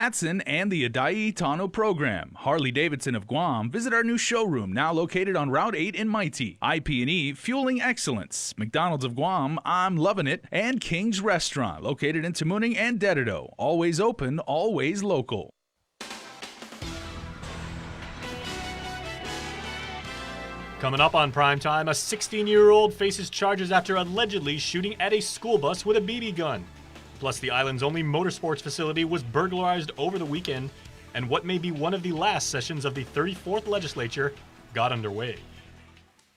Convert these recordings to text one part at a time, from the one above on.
Matson and the Adai Tano program. Harley-Davidson of Guam, visit our new showroom now located on Route 8 in Mighty. IP&E, fueling excellence. McDonald's of Guam, I'm loving it. And King's Restaurant, located in Tamuning and Dededo. Always open, always local. Coming up on Primetime, a 16-year-old faces charges after allegedly shooting at a school bus with a BB gun. Plus, the island's only motorsports facility was burglarized over the weekend, and what may be one of the last sessions of the 34th legislature got underway.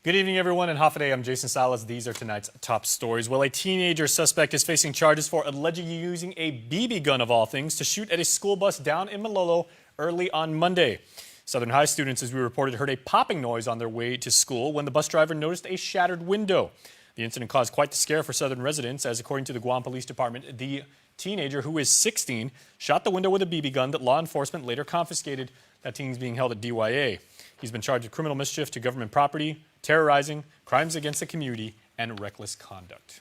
Good evening, everyone. In Hafaday, I'm Jason Salas. These are tonight's top stories. Well, a teenager suspect is facing charges for allegedly using a BB gun, of all things, to shoot at a school bus down in Malolo early on Monday. Southern High students, as we reported, heard a popping noise on their way to school when the bus driver noticed a shattered window. The incident caused quite the scare for Southern residents, as according to the Guam Police Department, the teenager, who is 16, shot the window with a BB gun that law enforcement later confiscated. That teen is being held at DYA. He's been charged with criminal mischief to government property, terrorizing, crimes against the community, and reckless conduct.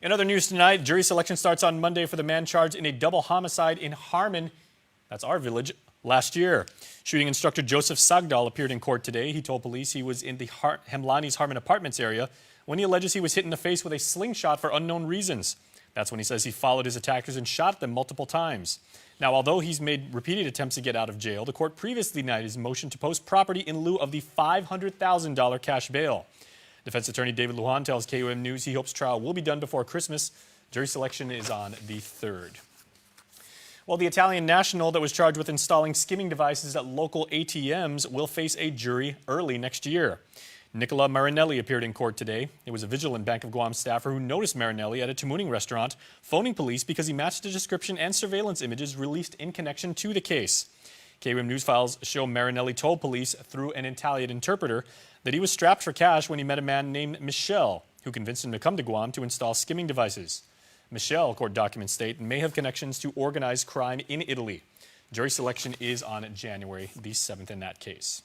In other news tonight, jury selection starts on Monday for the man charged in a double homicide in Harmon, that's our village, last year. Shooting instructor Joseph Sagdal appeared in court today. He told police he was in the Hemlani's Harmon Apartments area when he alleges he was hit in the face with a slingshot for unknown reasons. That's when he says he followed his attackers and shot them multiple times. Now, although he's made repeated attempts to get out of jail, the court previously denied his motion to post property in lieu of the $500,000 cash bail. Defense attorney David Lujan tells KUAM News he hopes trial will be done before Christmas. Jury selection is on the 3rd. Well, the Italian national that was charged with installing skimming devices at local ATMs will face a jury early next year. Nicola Marinelli appeared in court today. It was a vigilant Bank of Guam staffer who noticed Marinelli at a Tamuning restaurant, phoning police because he matched the description and surveillance images released in connection to the case. KUAM News files show Marinelli told police through an Italian interpreter that he was strapped for cash when he met a man named Michelle, who convinced him to come to Guam to install skimming devices. Michelle, court documents state, may have connections to organized crime in Italy. Jury selection is on January the 7th in that case.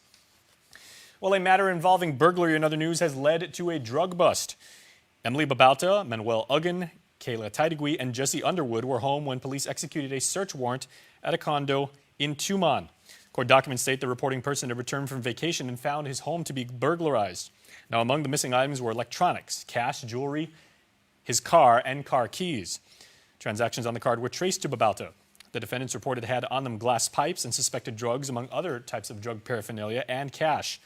Well, a matter involving burglary in other news has led to a drug bust. Emily Babauta, Manuel Uggan, Kayla Tidegui, and Jesse Underwood were home when police executed a search warrant at a condo in Tuman. Court documents state the reporting person had returned from vacation and found his home to be burglarized. Now, among the missing items were electronics, cash, jewelry, his car, and car keys. Transactions on the card were traced to Babauta. The defendants reported had on them glass pipes and suspected drugs, among other types of drug paraphernalia, and cash.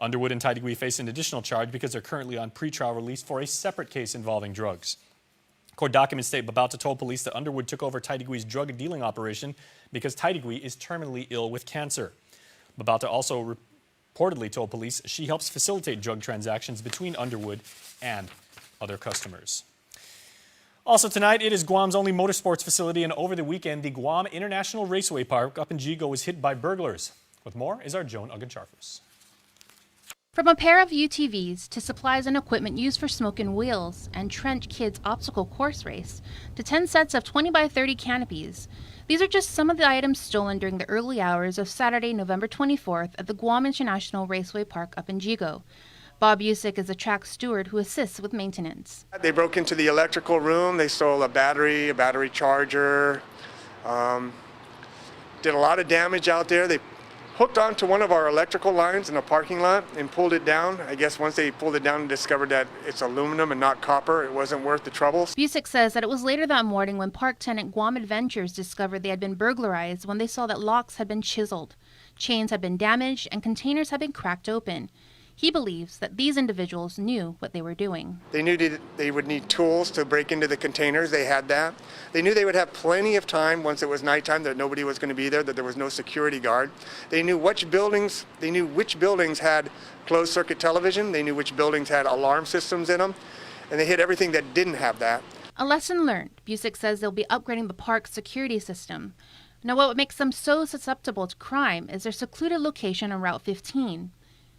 Underwood and Tidegui face an additional charge because they're currently on pretrial release for a separate case involving drugs. Court documents state Babauta told police that Underwood took over Tidegui's drug dealing operation because Tidegui is terminally ill with cancer. Babauta also reportedly told police she helps facilitate drug transactions between Underwood and other customers. Also tonight, it is Guam's only motorsports facility, and over the weekend, the Guam International Raceway Park up in Jigo was hit by burglars. With more is our Joan Uggan-Charfus. From a pair of UTVs to supplies and equipment used for smoke and wheels and Trench Kids obstacle course race to 10 sets of 20 by 30 canopies, these are just some of the items stolen during the early hours of Saturday, November 24th at the Guam International Raceway Park up in Jigo. Bob Usick is the track steward who assists with maintenance. They broke into the electrical room. They stole a battery charger, did a lot of damage out there. They hooked onto one of our electrical lines in a parking lot and pulled it down. I guess once they pulled it down and discovered that it's aluminum and not copper, it wasn't worth the trouble. Busick says that it was later that morning when park tenant Guam Adventures discovered they had been burglarized when they saw that locks had been chiseled, chains had been damaged, and containers had been cracked open. He believes that these individuals knew what they were doing. They knew they would need tools to break into the containers. They had that. They knew they would have plenty of time once it was nighttime, that nobody was going to be there, that there was no security guard. They knew which buildings had closed circuit television. They knew which buildings had alarm systems in them. And they hit everything that didn't have that. A lesson learned. Busick says they'll be upgrading the park's security system. Now, what makes them so susceptible to crime is their secluded location on Route 15.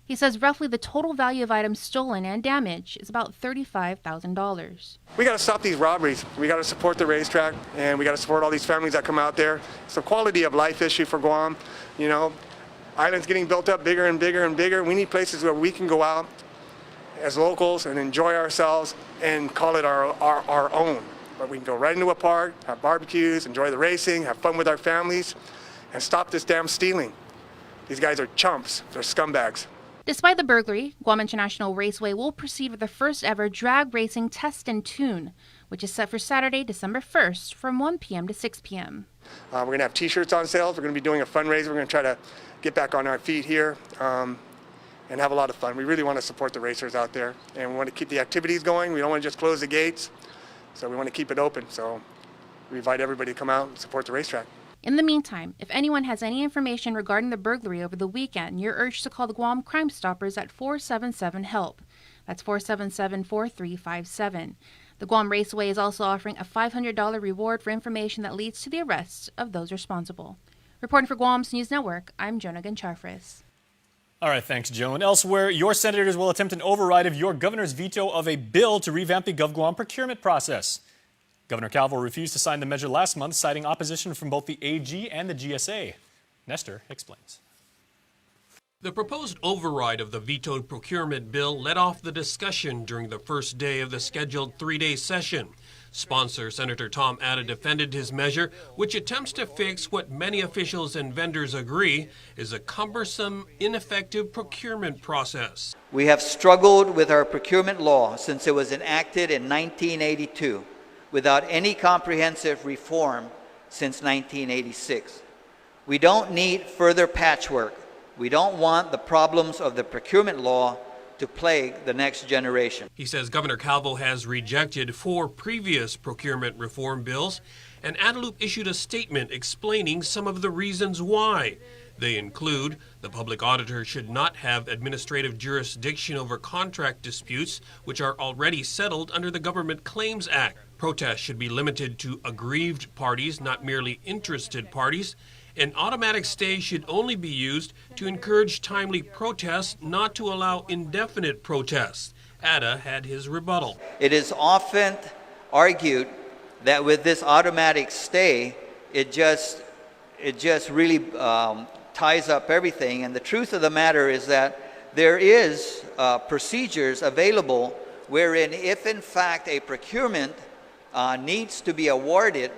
He says roughly the total value of items stolen and damaged is about $35,000. We got to stop these robberies. We got to support the racetrack, and we got to support all these families that come out there. It's a quality of life issue for Guam. You know, island's getting built up bigger and bigger and bigger. We need places where we can go out as locals and enjoy ourselves and call it our own. but we can go right into a park, have barbecues, enjoy the racing, have fun with our families, and stop this damn stealing. These guys are chumps. They're scumbags. Despite the burglary, Guam International Raceway will proceed with the first ever drag racing test and tune, which is set for Saturday, December 1st from 1 p.m. to 6 p.m. We're going to have t-shirts on sale. We're going to be doing a fundraiser. We're going to try to get back on our feet here and have a lot of fun. We really want to support the racers out there, and we want to keep the activities going. We don't want to just close the gates, so we want to keep it open. So we invite everybody to come out and support the racetrack. In the meantime, if anyone has any information regarding the burglary over the weekend, you're urged to call the Guam Crime Stoppers at 477-HELP. That's 477-4357. The Guam Raceway is also offering a $500 reward for information that leads to the arrest of those responsible. Reporting for Guam's News Network, I'm Jonah Goncharfris. All right, thanks, Joan. Elsewhere, your senators will attempt an override of your governor's veto of a bill to revamp the GovGuam procurement process. Governor Calvo refused to sign the measure last month, citing opposition from both the AG and the GSA. Nestor explains. The proposed override of the vetoed procurement bill led off the discussion during the first day of the scheduled three-day session. Sponsor Senator Tom Atta defended his measure, which attempts to fix what many officials and vendors agree is a cumbersome, ineffective procurement process. We have struggled with our procurement law since it was enacted in 1982. Without any comprehensive reform since 1986. We don't need further patchwork. We don't want the problems of the procurement law to plague the next generation. He says Governor Calvo has rejected 4 previous procurement reform bills, and Adelup issued a statement explaining some of the reasons why. They include the public auditor should not have administrative jurisdiction over contract disputes, which are already settled under the Government Claims Act. Protests should be limited to aggrieved parties, not merely interested parties. An automatic stay should only be used to encourage timely protests, not to allow indefinite protests. Atta had his rebuttal. It is often argued that with this automatic stay, it just really ties up everything. And the truth of the matter is that there is procedures available wherein if in fact a procurement needs to be awarded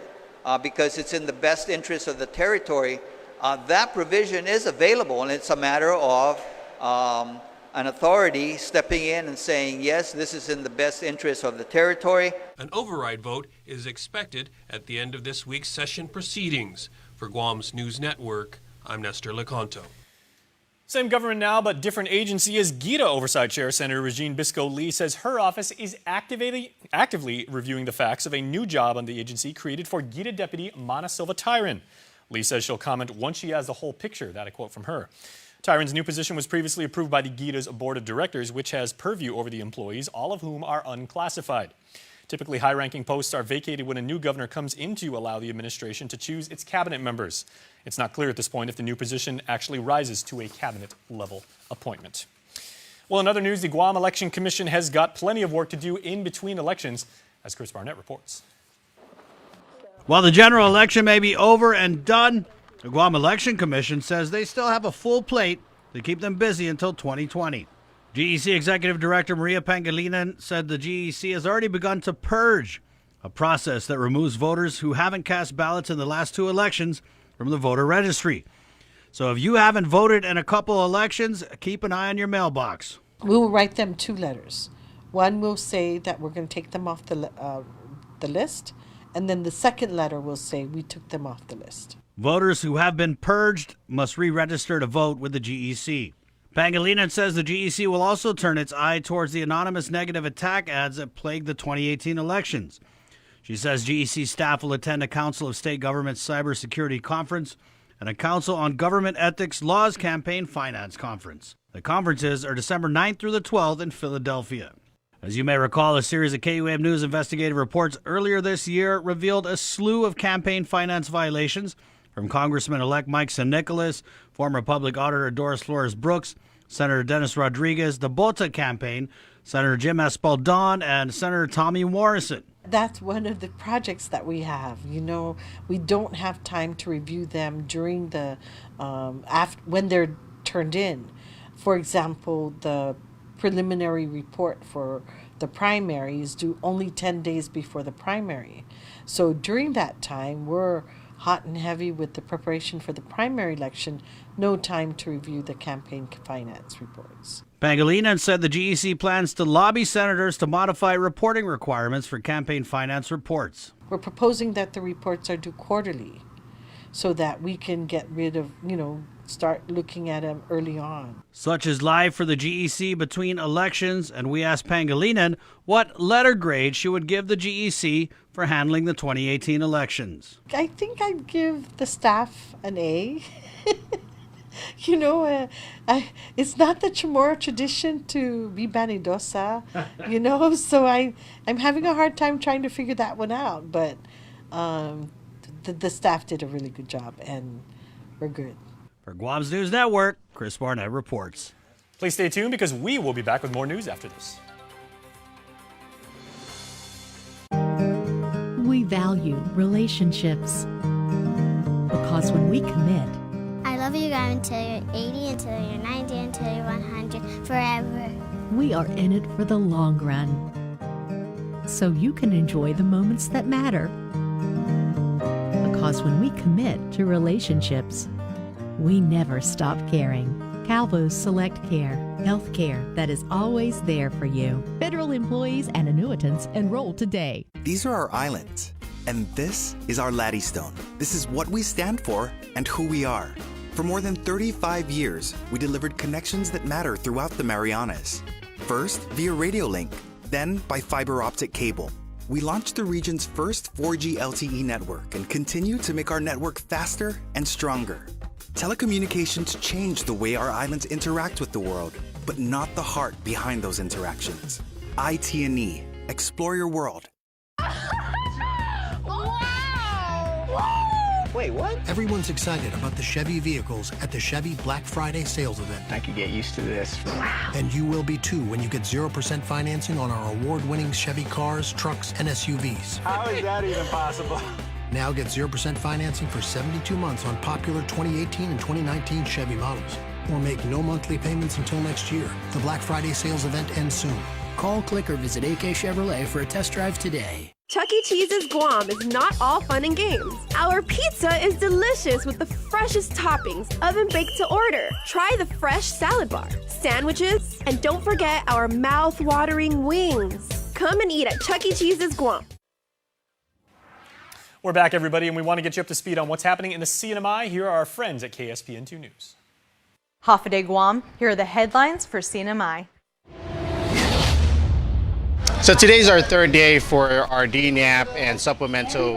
because it's in the best interest of the territory, that provision is available, and it's a matter of an authority stepping in and saying, yes, this is in the best interest of the territory. An override vote is expected at the end of this week's session proceedings. For Guam's News Network, I'm Nestor Lecanto. Same government now, but different agency. As GITA Oversight Chair Senator Regine Biscoe-Lee says her office is actively reviewing the facts of a new job on the agency created for GITA Deputy Mana Silva Tyron. Lee says she'll comment once she has the whole picture. That a quote from her. Tyron's new position was previously approved by the GITA's Board of Directors, which has purview over the employees, all of whom are unclassified. Typically, high-ranking posts are vacated when a new governor comes in to allow the administration to choose its cabinet members. It's not clear at this point if the new position actually rises to a cabinet-level appointment. Well, in other news, the Guam Election Commission has got plenty of work to do in between elections, as Chris Barnett reports. While the general election may be over and done, the Guam Election Commission says they still have a full plate to keep them busy until 2020. GEC Executive Director Maria Pangilinan said the GEC has already begun to purge, a process that removes voters who haven't cast ballots in the last 2 elections from the voter registry. So if you haven't voted in a couple elections, keep an eye on your mailbox. We will write them 2 letters. One will say that we're going to take them off the list, and then the second letter will say we took them off the list. Voters who have been purged must re-register to vote with the GEC. Pangilinan says the GEC will also turn its eye towards the anonymous negative attack ads that plagued the 2018 elections. She says GEC staff will attend a Council of State Governments Cybersecurity Conference and a Council on Government Ethics Laws Campaign Finance Conference. The conferences are December 9th through the 12th in Philadelphia. As you may recall, a series of KUAM News investigative reports earlier this year revealed a slew of campaign finance violations from Congressman-elect Mike San Nicolas, former Public Auditor Doris Flores Brooks, Senator Dennis Rodriguez, the Bota campaign, Senator Jim Espaldon, and Senator Tommy Morrison. That's one of the projects that we have. You know, we don't have time to review them during the when they're turned in. For example, the preliminary report for the primary is due only 10 days before the primary. So during that time, we're hot and heavy with the preparation for the primary election, no time to review the campaign finance reports. Pangilinan said the GEC plans to lobby senators to modify reporting requirements for campaign finance reports. We're proposing that the reports are due quarterly so that we can get rid of, start looking at them early on. Such is live for the GEC between elections, and we asked Pangilinan what letter grade she would give the GEC for handling the 2018 elections. I think I'd give the staff an A. It's not the Chamorro tradition to be vanidosa, so I'm having a hard time trying to figure that one out. But the staff did a really good job, and we're good. For Guam's News Network, Chris Barnett reports. Please stay tuned because we will be back with more news after this. We value relationships because when we commit, I love you guys until you're 80, until you're 90, until you're 100, forever. we are in it for the long run. So you can enjoy the moments that matter. Because when we commit to relationships, we never stop caring. Calvo's Select Care, health care that is always there for you. Federal employees and annuitants enroll today. These are our islands, and this is our Laddystone. This is what we stand for and who we are. For more than 35 years, we delivered connections that matter throughout the Marianas. First, via radio link, then by fiber optic cable. We launched the region's first 4G LTE network and continue to make our network faster and stronger. Telecommunications change the way our islands interact with the world, but not the heart behind those interactions. IT&E. Explore your world. Wait, what? Everyone's excited about the Chevy vehicles at the Chevy Black Friday sales event. I could get used to this. Wow. And you will be too when you get 0% financing on our award-winning Chevy cars, trucks, and SUVs. How is that even possible? Now get 0% financing for 72 months on popular 2018 and 2019 Chevy models. Or make no monthly payments until next year. The Black Friday sales event ends soon. Call, click, or visit AK Chevrolet for a test drive today. Chuck E. Cheese's Guam is not all fun and games. Our pizza is delicious with the freshest toppings, oven-baked to order. Try the fresh salad bar, sandwiches, and don't forget our mouth-watering wings. Come and eat at Chuck E. Cheese's Guam. We're back, everybody, and we want to get you up to speed on what's happening in the CNMI. Here are our friends at KSPN2 News. Hafa Guam, here are the headlines for CNMI. So today's our third day for our DNAP and supplemental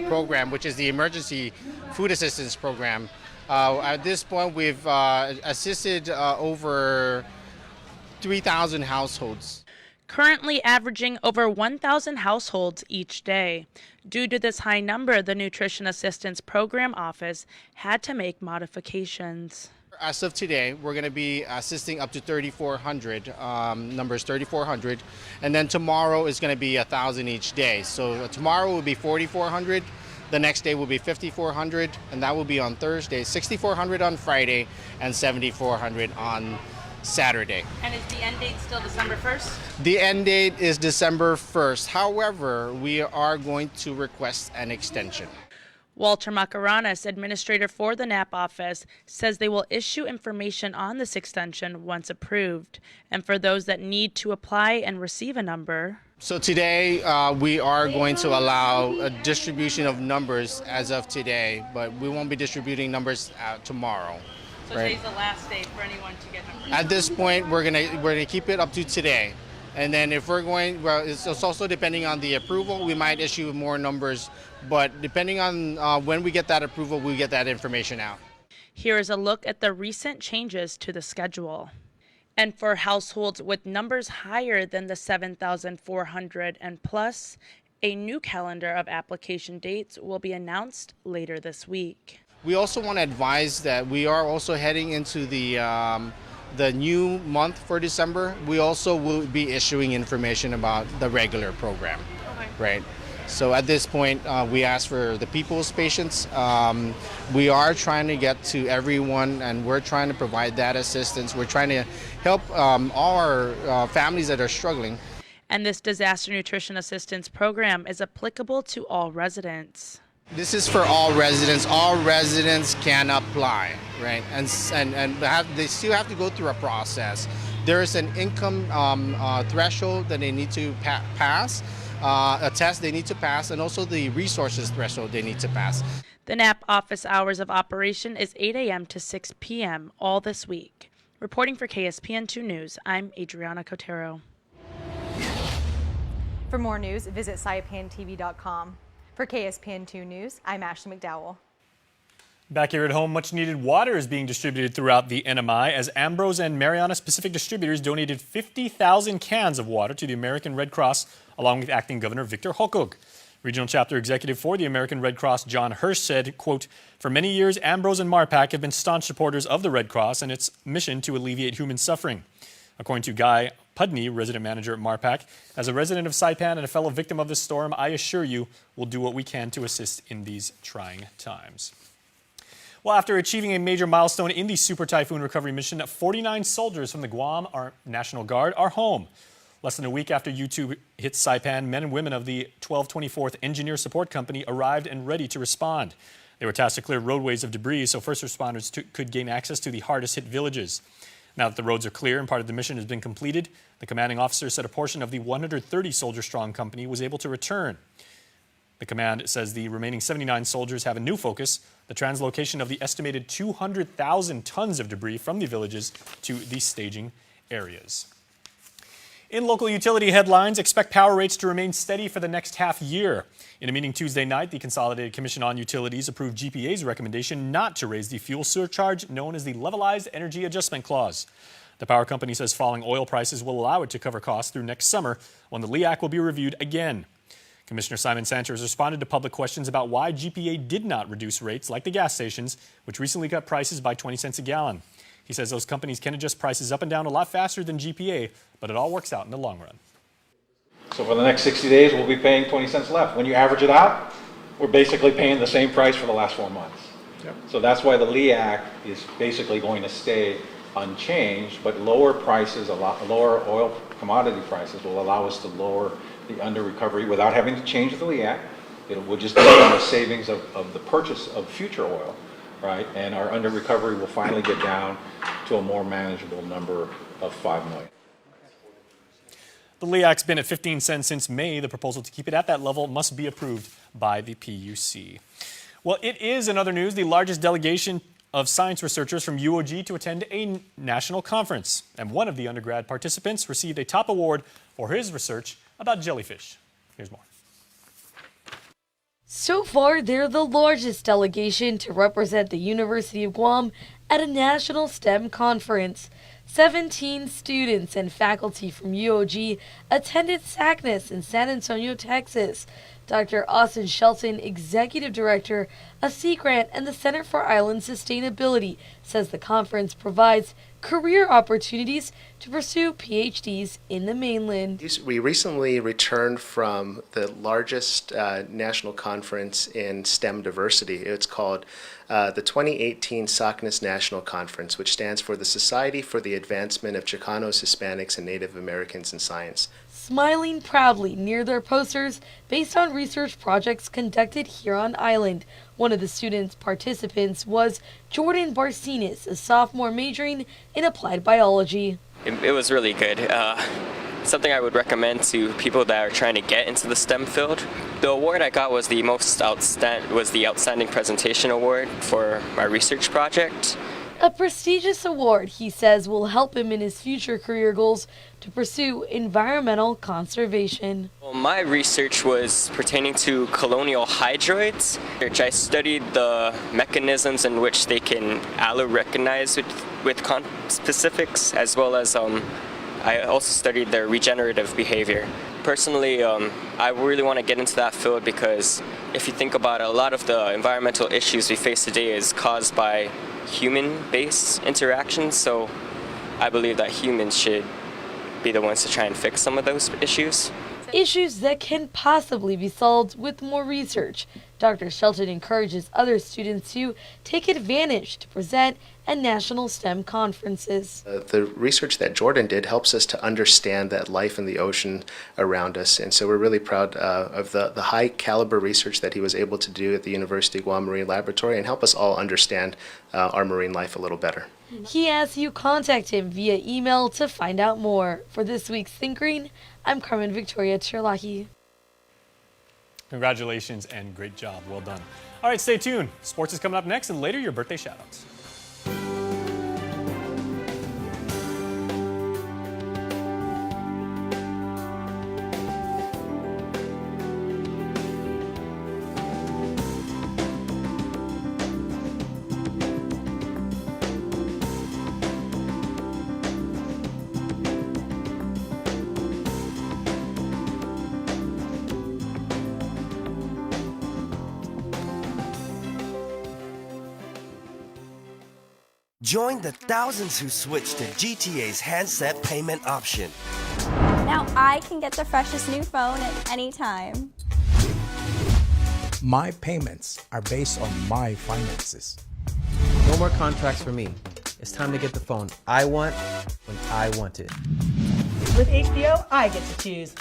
program, which is the Emergency Food Assistance Program. At this point, we've assisted over 3,000 households. Currently averaging over 1,000 households each day. Due to this high number, the Nutrition Assistance Program Office had to make modifications. As of today, we're going to be assisting up to 3,400, numbers 3,400, and then tomorrow is going to be 1,000 each day. So tomorrow will be 4,400, the next day will be 5,400, and that will be on Thursday, 6,400 on Friday, and 7,400 on Saturday. And is the end date still December 1st? The end date is December 1st. However, we are going to request an extension. Walter Macaranas, administrator for the NAP office, says they will issue information on this extension once approved. And for those that need to apply and receive a number. So today we are going to allow a distribution of numbers as of today, but we won't be distributing numbers tomorrow. So today's the last day for anyone to get numbers? At this point, we're gonna keep it up to today. And then if we're going, well, it's also depending on the approval, we might issue more numbers, but depending on when we get that approval, we get that information out. Here is a look at the recent changes to the schedule. And for households with numbers higher than the 7,400 and plus, a new calendar of application dates will be announced later this week. We also want to advise that we are also heading into the new month for December. We also will be issuing information about the regular program, right? So at this point, we ask for the people's patience. We are trying to get to everyone, and we're trying to provide that assistance. We're trying to help all our families that are struggling. And this disaster nutrition assistance program is applicable to all residents. This is for all residents. All residents can apply, right? And they still have to go through a process. There is an income threshold that they need to pass, a test they need to pass, and also the resources threshold they need to pass. The NAP office hours of operation is 8 a.m. to 6 p.m. all this week. Reporting for KSPN2 News, I'm Adriana Cotero. For more news, visit saipantv.com. For KSPN2 News, I'm Ashley McDowell. Back here at home, much-needed water is being distributed throughout the NMI as Ambrose and Marianas Pacific Distributors donated 50,000 cans of water to the American Red Cross, along with Acting Governor Victor Hokog. Regional Chapter Executive for the American Red Cross, John Hirsch, said, quote, "For many years, Ambrose and Marpac have been staunch supporters of the Red Cross and its mission to alleviate human suffering." According to Guy Pudney, resident manager at Marpac, "As a resident of Saipan and a fellow victim of this storm, I assure you we'll do what we can to assist in these trying times." Well, after achieving a major milestone in the Super Typhoon recovery mission, 49 soldiers from the Guam National Guard are home. Less than a week after U-2 hit Saipan, men and women of the 1224th Engineer Support Company arrived and ready to respond. They were tasked to clear roadways of debris so first responders could gain access to the hardest hit villages. Now that the roads are clear and part of the mission has been completed, the commanding officer said a portion of the 130-soldier-strong company was able to return. The command says the remaining 79 soldiers have a new focus, the translocation of the estimated 200,000 tons of debris from the villages to the staging areas. In local utility headlines, expect power rates to remain steady for the next half year. In a meeting Tuesday night, the Consolidated Commission on Utilities approved GPA's recommendation not to raise the fuel surcharge known as the Levelized Energy Adjustment Clause. The power company says falling oil prices will allow it to cover costs through next summer when the LEAC will be reviewed again. Commissioner Simon Sanchez responded to public questions about why GPA did not reduce rates like the gas stations, which recently cut prices by 20 cents a gallon. He says those companies can adjust prices up and down a lot faster than GPA, but it all works out in the long run. So for the next 60 days, we'll be paying 20 cents left. When you average it out, we're basically paying the same price for the last 4 months. Yep. So that's why the LEAC is basically going to stay unchanged, but lower prices, lower oil commodity prices will allow us to lower the under recovery without having to change the LEAC. It will just be on the savings of the purchase of future oil, right? And our under recovery will finally get down to a more manageable number of 5 million. The LEAC's been at 15 cents since May. The proposal to keep it at that level must be approved by the PUC. Well, it is, in other news, the largest delegation of science researchers from UOG to attend a national conference. And one of the undergrad participants received a top award for his research about jellyfish. Here's more. So far, they're the largest delegation to represent the University of Guam at a national STEM conference. 17 students and faculty from UOG attended SACNAS in San Antonio, Texas. Dr. Austin Shelton, Executive Director of Sea Grant and the Center for Island Sustainability, says the conference provides career opportunities to pursue PhDs in the mainland. We recently returned from the largest national conference in STEM diversity. It's called the 2018 SACNAS National Conference, which stands for the Society for the Advancement of Chicanos, Hispanics, and Native Americans in Science. Smiling proudly near their posters based on research projects conducted here on island. One of the students' participants was Jordan Barcinas, a sophomore majoring in applied biology. It was really good. Something I would recommend to people that are trying to get into the STEM field. The award I got was the Outstanding Presentation Award for my research project. A prestigious award, he says, will help him in his future career goals to pursue environmental conservation. Well, my research was pertaining to colonial hydroids. I studied the mechanisms in which they can allorecognize with conspecifics, as well as I also studied their regenerative behavior. Personally, I really want to get into that field because if you think about it, a lot of the environmental issues we face today is caused by human-based interactions, so I believe that humans should be the ones to try and fix some of those issues. Issues that can possibly be solved with more research. Dr. Shelton encourages other students to take advantage to present at national STEM conferences. The research that Jordan did helps us to understand that life in the ocean around us, and so we're really proud of the high caliber research that he was able to do at the University of Guam Marine Laboratory and help us all understand our marine life a little better. He asks you contact him via email to find out more. For this week's Think Green, I'm Carmen Victoria Cherlahi. Congratulations and great job. Well done. All right, stay tuned. Sports is coming up next, and later your birthday shoutouts. Join the thousands who switched to GTA's handset payment option. Now I can get the freshest new phone at any time. My payments are based on my finances. No more contracts for me. It's time to get the phone I want when I want it. With HBO, I get to choose.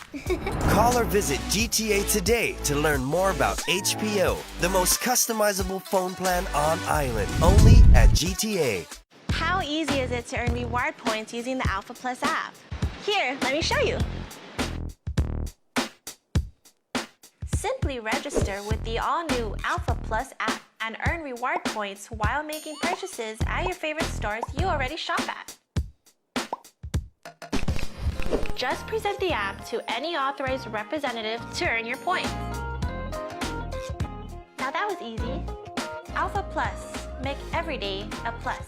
Call or visit GTA today to learn more about HBO, the most customizable phone plan on island, only at GTA. How easy is it to earn reward points using the Alpha Plus app? Here, let me show you. Simply register with the all-new Alpha Plus app and earn reward points while making purchases at your favorite stores you already shop at. Just present the app to any authorized representative to earn your points. Now that was easy. Alpha Plus, make every day a plus.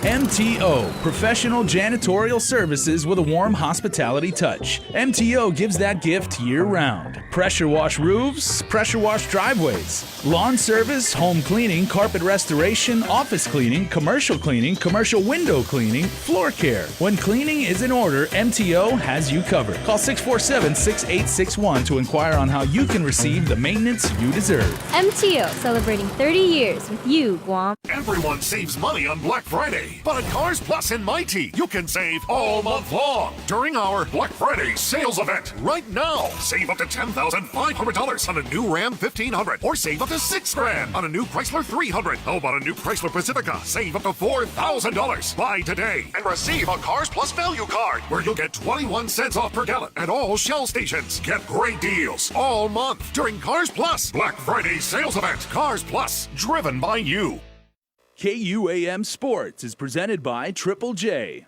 MTO, professional janitorial services with a warm hospitality touch. MTO gives that gift year-round. Pressure wash roofs, pressure wash driveways, lawn service, home cleaning, carpet restoration, office cleaning, commercial window cleaning, floor care. When cleaning is in order, MTO has you covered. Call 647-6861 to inquire on how you can receive the maintenance you deserve. MTO, celebrating 30 years with you, Guam. Everyone saves money on Black Friday. But at Cars Plus in Mighty, you can save all month long during our Black Friday sales event. Right now, save up to $10,500 on a new Ram 1500, or save up to $6,000 on a new Chrysler 300. How about a new Chrysler Pacifica? Save up to $4,000. Buy today and receive a Cars Plus value card, where you'll get 21 cents off per gallon at all Shell stations. Get great deals all month during Cars Plus Black Friday sales event. Cars Plus, driven by you. KUAM Sports is presented by Triple J.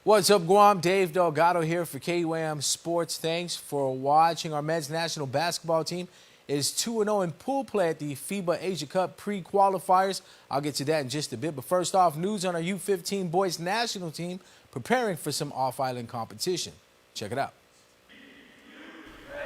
What's up, Guam? Dave Delgado here for KUAM Sports. Thanks for watching. Our men's national basketball team is 2-0 in pool play at the FIBA Asia Cup pre-qualifiers. I'll get to that in just a bit. But first off, news on our U15 boys national team preparing for some off-island competition. Check it out.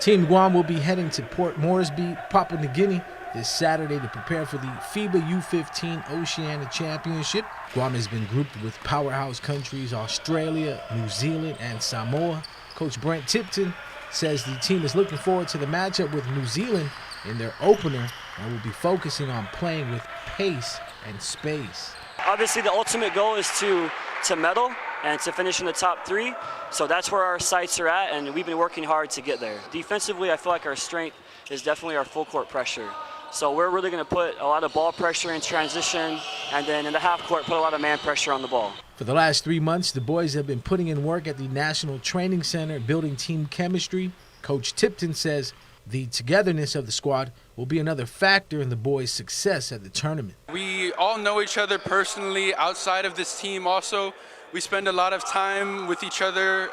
Team Guam will be heading to Port Moresby, Papua New Guinea, this Saturday to prepare for the FIBA U15 Oceania Championship. Guam has been grouped with powerhouse countries Australia, New Zealand, and Samoa. Coach Brent Tipton says the team is looking forward to the matchup with New Zealand in their opener and will be focusing on playing with pace and space. Obviously, the ultimate goal is to medal and to finish in the top 3. So that's where our sights are at, and we've been working hard to get there. Defensively, I feel like our strength is definitely our full court pressure. So we're really going to put a lot of ball pressure in transition, and then in the half court, put a lot of man pressure on the ball. For the last 3 months, the boys have been putting in work at the National Training Center, building team chemistry. Coach Tipton says the togetherness of the squad will be another factor in the boys' success at the tournament. We all know each other personally outside of this team also. We spend a lot of time with each other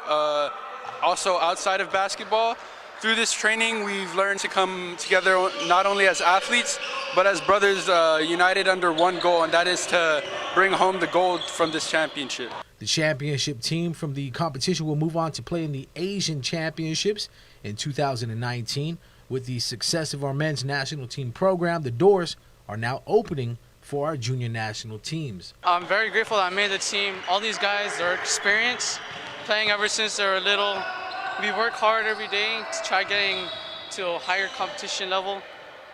also outside of basketball. Through this training, we've learned to come together not only as athletes, but as brothers united under one goal, and that is to bring home the gold from this championship. The championship team from the competition will move on to play in the Asian Championships in 2019. With the success of our men's national team program, the doors are now opening for our junior national teams. I'm very grateful that I made the team. All these guys are experienced, playing ever since they were little. We work hard every day to try getting to a higher competition level,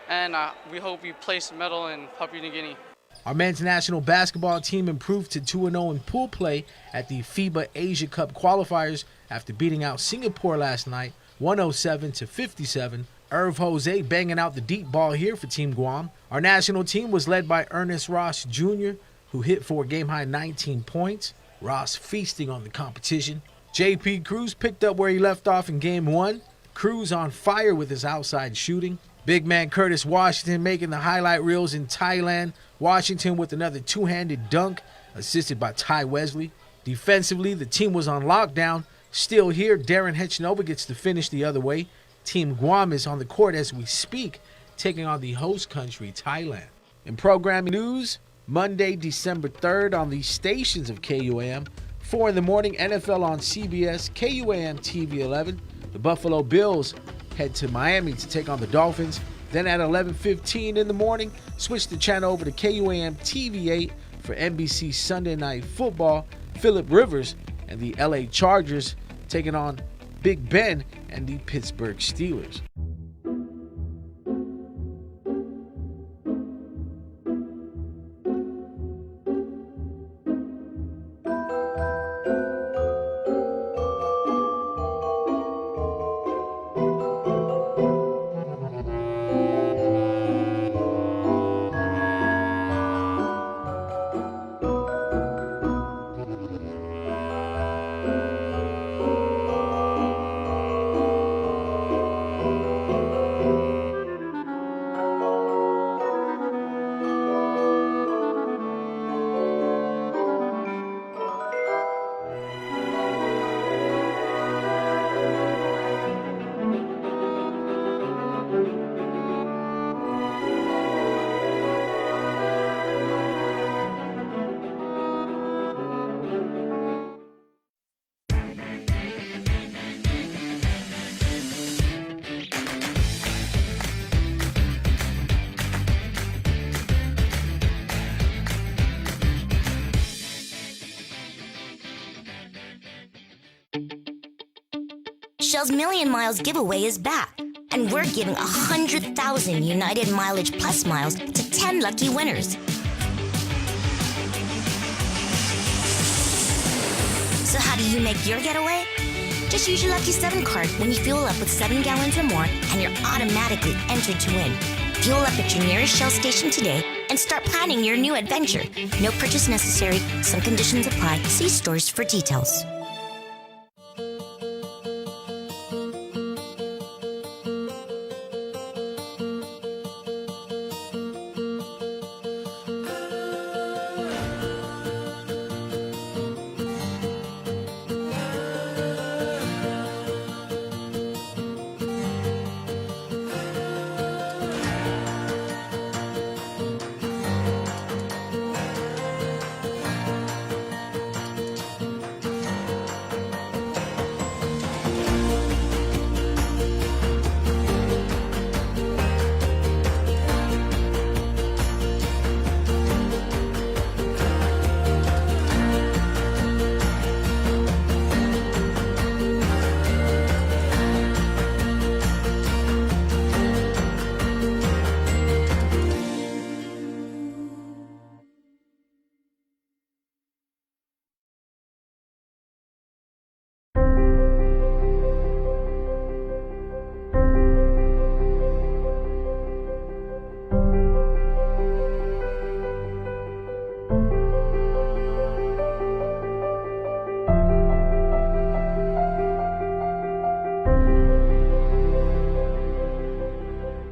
and we hope we place a medal in Papua New Guinea. Our men's national basketball team improved to 2-0 in pool play at the FIBA Asia Cup qualifiers after beating out Singapore last night 107-57. Irv Jose banging out the deep ball here for Team Guam. Our national team was led by Ernest Ross Jr., who hit for a game-high 19 points. Ross feasting on the competition. J.P. Cruz picked up where he left off in Game 1. Cruz on fire with his outside shooting. Big man Curtis Washington making the highlight reels in Thailand. Washington with another two-handed dunk, assisted by Ty Wesley. Defensively, the team was on lockdown. Still here, Darren Hechnova gets to finish the other way. Team Guam is on the court as we speak, taking on the host country, Thailand. In programming news, Monday, December 3rd on the stations of KUAM, 4 in the morning, NFL on CBS, KUAM TV 11. The Buffalo Bills head to Miami to take on the Dolphins. Then at 11:15 in the morning, switch the channel over to KUAM TV 8 for NBC Sunday Night Football. Phillip Rivers and the LA Chargers taking on Big Ben and the Pittsburgh Steelers. Shell's Million Miles giveaway is back, and we're giving 100,000 United Mileage Plus miles to 10 lucky winners. So how do you make your getaway? Just use your Lucky 7 card when you fuel up with 7 gallons or more, and you're automatically entered to win. Fuel up at your nearest Shell station today and start planning your new adventure. No purchase necessary. Some conditions apply. See stores for details.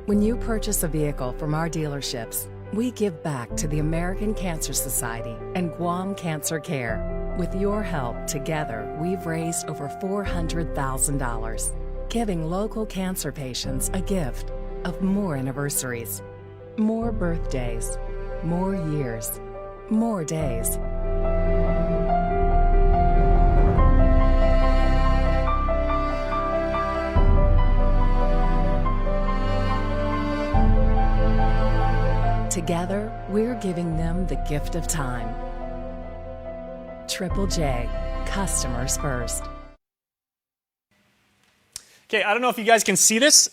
When you purchase a vehicle from our dealerships, we give back to the American Cancer Society and Guam Cancer Care. With your help, together, we've raised over $400,000, giving local cancer patients a gift of more anniversaries, more birthdays, more years, more days. Together, we're giving them the gift of time. Triple J, customers first. Okay, I don't know if you guys can see this,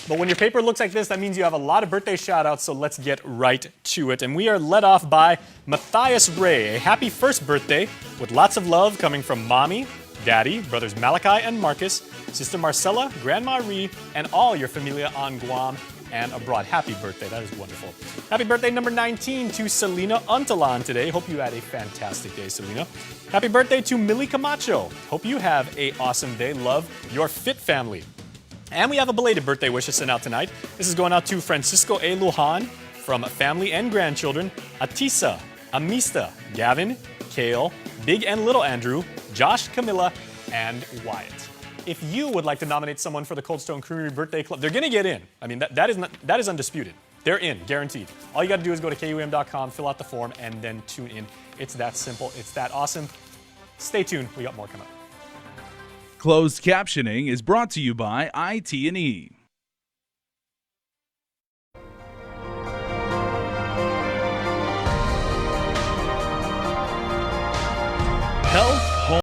but when your paper looks like this, that means you have a lot of birthday shout-outs, so let's get right to it. And we are led off by Matthias Ray. A happy first birthday with lots of love coming from Mommy, Daddy, brothers Malachi and Marcus, Sister Marcella, Grandma Ree, and all your familia on Guam and abroad. Happy birthday. That is wonderful. Happy birthday number 19 to Selena Untalan today. Hope you had a fantastic day, Selena. Happy birthday to Millie Camacho. Hope you have an awesome day. Love your fit family. And we have a belated birthday wish to send out tonight. This is going out to Francisco A. Lujan from family and grandchildren, Atisa, Amista, Gavin, Kale, Big and Little Andrew, Josh, Camilla, and Wyatt. If you would like to nominate someone for the Cold Stone Creamery Birthday Club, they're going to get in. I mean, that is undisputed. They're in, guaranteed. All you got to do is go to KUAM.com, fill out the form, and then tune in. It's that simple. It's that awesome. Stay tuned. We got more coming up. Closed captioning is brought to you by IT&E.